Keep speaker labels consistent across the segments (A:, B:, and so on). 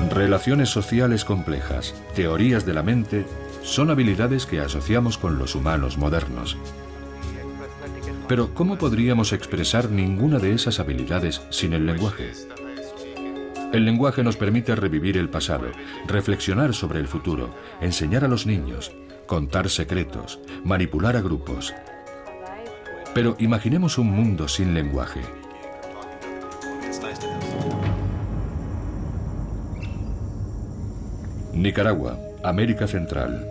A: Relaciones sociales complejas, teorías de la mente, son habilidades que asociamos con los humanos modernos. Pero ¿cómo podríamos expresar ninguna de esas habilidades sin el lenguaje? El lenguaje nos permite revivir el pasado, reflexionar sobre el futuro, enseñar a los niños, contar secretos, manipular a grupos. Pero imaginemos un mundo sin lenguaje. Nicaragua, América Central.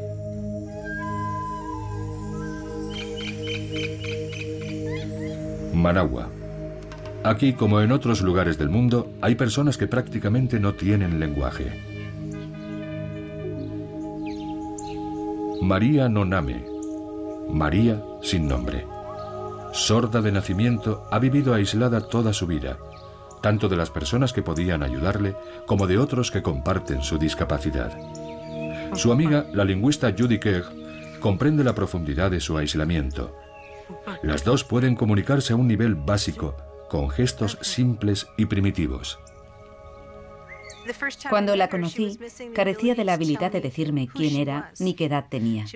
A: Managua. Aquí, como en otros lugares del mundo, hay personas que prácticamente no tienen lenguaje. María Noname. María sin nombre. Sorda de nacimiento, ha vivido aislada toda su vida, tanto de las personas que podían ayudarle como de otros que comparten su discapacidad. Su amiga, la lingüista Judy Kerr, comprende la profundidad de su aislamiento. Las dos pueden comunicarse a un nivel básico, con gestos simples y primitivos.
B: Cuando la conocí, carecía de la habilidad de decirme quién era ni qué edad tenía.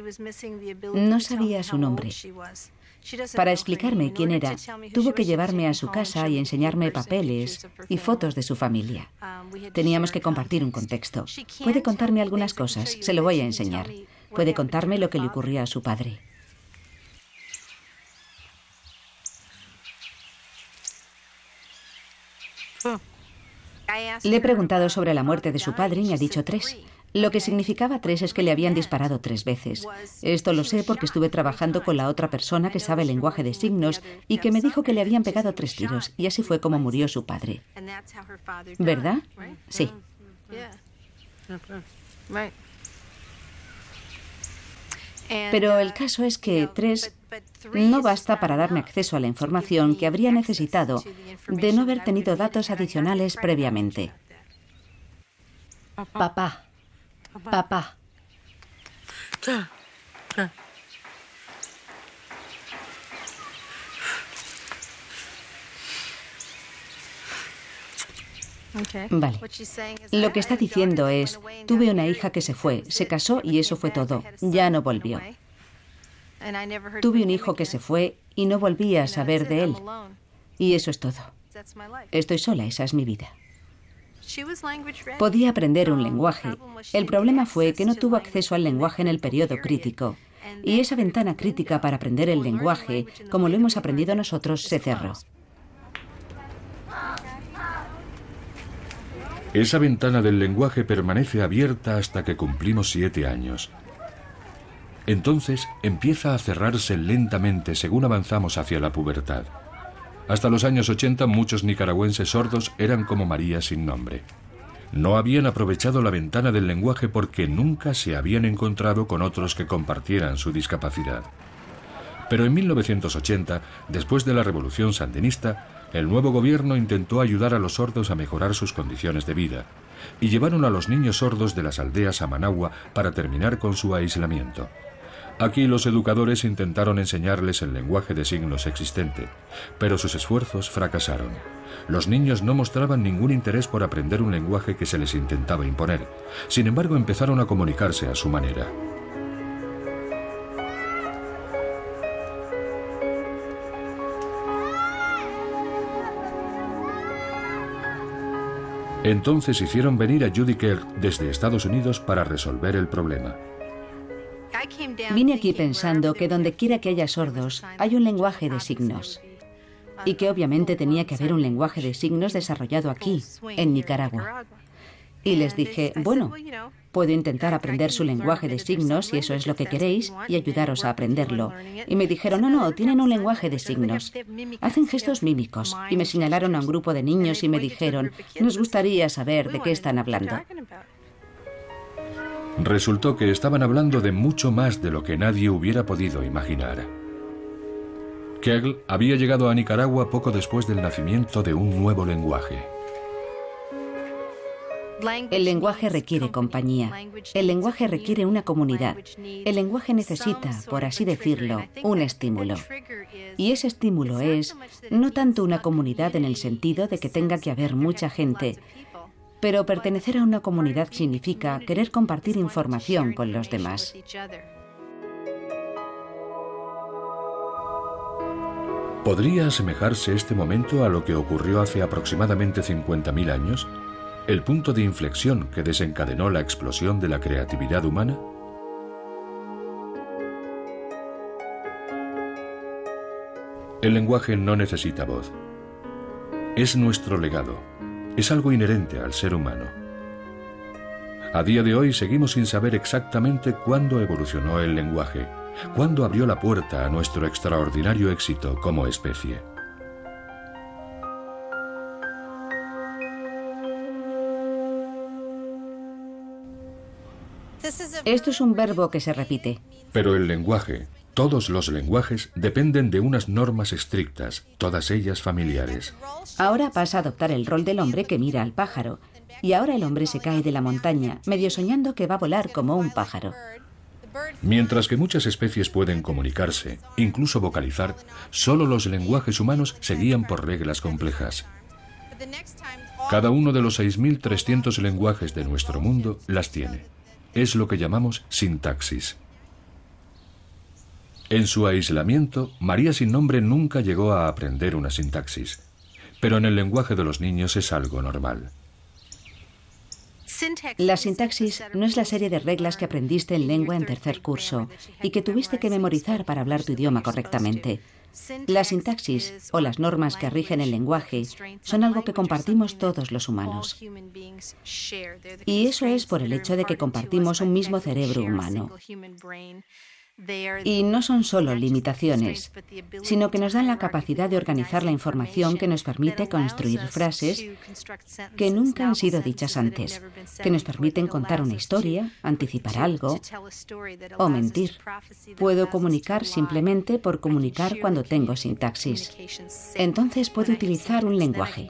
B: No sabía su nombre. Para explicarme quién era, tuvo que llevarme a su casa y enseñarme papeles y fotos de su familia. Teníamos que compartir un contexto. Puede contarme algunas cosas, se lo voy a enseñar. Puede contarme lo que le ocurría a su padre. Le he preguntado sobre la muerte de su padre y me ha dicho 3. Lo que significaba 3 es que le habían disparado 3 veces. Esto lo sé porque estuve trabajando con la otra persona que sabe el lenguaje de signos y que me dijo que le habían pegado 3 tiros y así fue como murió su padre. ¿Verdad? Sí. Pero el caso es que 3 no basta para darme acceso a la información que habría necesitado de no haber tenido datos adicionales previamente. Papá. Papá. Vale. Lo que está diciendo es, tuve una hija que se fue, se casó y eso fue todo. Ya no volvió. Tuve un hijo que se fue y no volví a saber de él. Y eso es todo. Estoy sola, esa es mi vida. Podía aprender un lenguaje. El problema fue que no tuvo acceso al lenguaje en el periodo crítico. Y esa ventana crítica para aprender el lenguaje, como lo hemos aprendido nosotros, se cerró.
A: Esa ventana del lenguaje permanece abierta hasta que cumplimos 7 años. Entonces empieza a cerrarse lentamente según avanzamos hacia la pubertad. Hasta los años 80 muchos nicaragüenses sordos eran como María sin nombre. No habían aprovechado la ventana del lenguaje porque nunca se habían encontrado con otros que compartieran su discapacidad. Pero en 1980, después de la revolución sandinista, el nuevo gobierno intentó ayudar a los sordos a mejorar sus condiciones de vida y llevaron a los niños sordos de las aldeas a Managua para terminar con su aislamiento. Aquí los educadores intentaron enseñarles el lenguaje de signos existente, pero sus esfuerzos fracasaron. Los niños no mostraban ningún interés por aprender un lenguaje que se les intentaba imponer. Sin embargo, empezaron a comunicarse a su manera. Entonces hicieron venir a Judy Kerr desde Estados Unidos para resolver el problema.
B: Vine aquí pensando que donde quiera que haya sordos, hay un lenguaje de signos. Y que obviamente tenía que haber un lenguaje de signos desarrollado aquí, en Nicaragua. Y les dije, bueno, puedo intentar aprender su lenguaje de signos si eso es lo que queréis y ayudaros a aprenderlo. Y me dijeron, no, tienen un lenguaje de signos. Hacen gestos mímicos. Y me señalaron a un grupo de niños y me dijeron, nos gustaría saber de qué están hablando.
A: Resultó que estaban hablando de mucho más de lo que nadie hubiera podido imaginar. Kerr había llegado a Nicaragua poco después del nacimiento de un nuevo lenguaje.
B: El lenguaje requiere compañía. El lenguaje requiere una comunidad. El lenguaje necesita, por así decirlo, un estímulo. Y ese estímulo es no tanto una comunidad en el sentido de que tenga que haber mucha gente, Pero pertenecer a una comunidad significa querer compartir información con los demás.
A: ¿Podría asemejarse este momento a lo que ocurrió hace aproximadamente 50.000 años? ¿El punto de inflexión que desencadenó la explosión de la creatividad humana? El lenguaje no necesita voz. Es nuestro legado. Es algo inherente al ser humano. A día de hoy seguimos sin saber exactamente cuándo evolucionó el lenguaje, cuándo abrió la puerta a nuestro extraordinario éxito como especie.
B: Esto es un verbo que se repite.
A: Pero el lenguaje, todos los lenguajes, dependen de unas normas estrictas, todas ellas familiares.
B: Ahora pasa a adoptar el rol del hombre que mira al pájaro. Y ahora el hombre se cae de la montaña, medio soñando que va a volar como un pájaro.
A: Mientras que muchas especies pueden comunicarse, incluso vocalizar, solo los lenguajes humanos se guían por reglas complejas. Cada uno de los 6.300 lenguajes de nuestro mundo las tiene. Es lo que llamamos sintaxis. En su aislamiento, María sin nombre nunca llegó a aprender una sintaxis, pero en el lenguaje de los niños es algo normal.
B: La sintaxis no es la serie de reglas que aprendiste en lengua en tercer curso y que tuviste que memorizar para hablar tu idioma correctamente. La sintaxis, o las normas que rigen el lenguaje, son algo que compartimos todos los humanos. Y eso es por el hecho de que compartimos un mismo cerebro humano. Y no son solo limitaciones, sino que nos dan la capacidad de organizar la información que nos permite construir frases que nunca han sido dichas antes, que nos permiten contar una historia, anticipar algo o mentir. Puedo comunicar simplemente por comunicar cuando tengo sintaxis. Entonces puedo utilizar un lenguaje.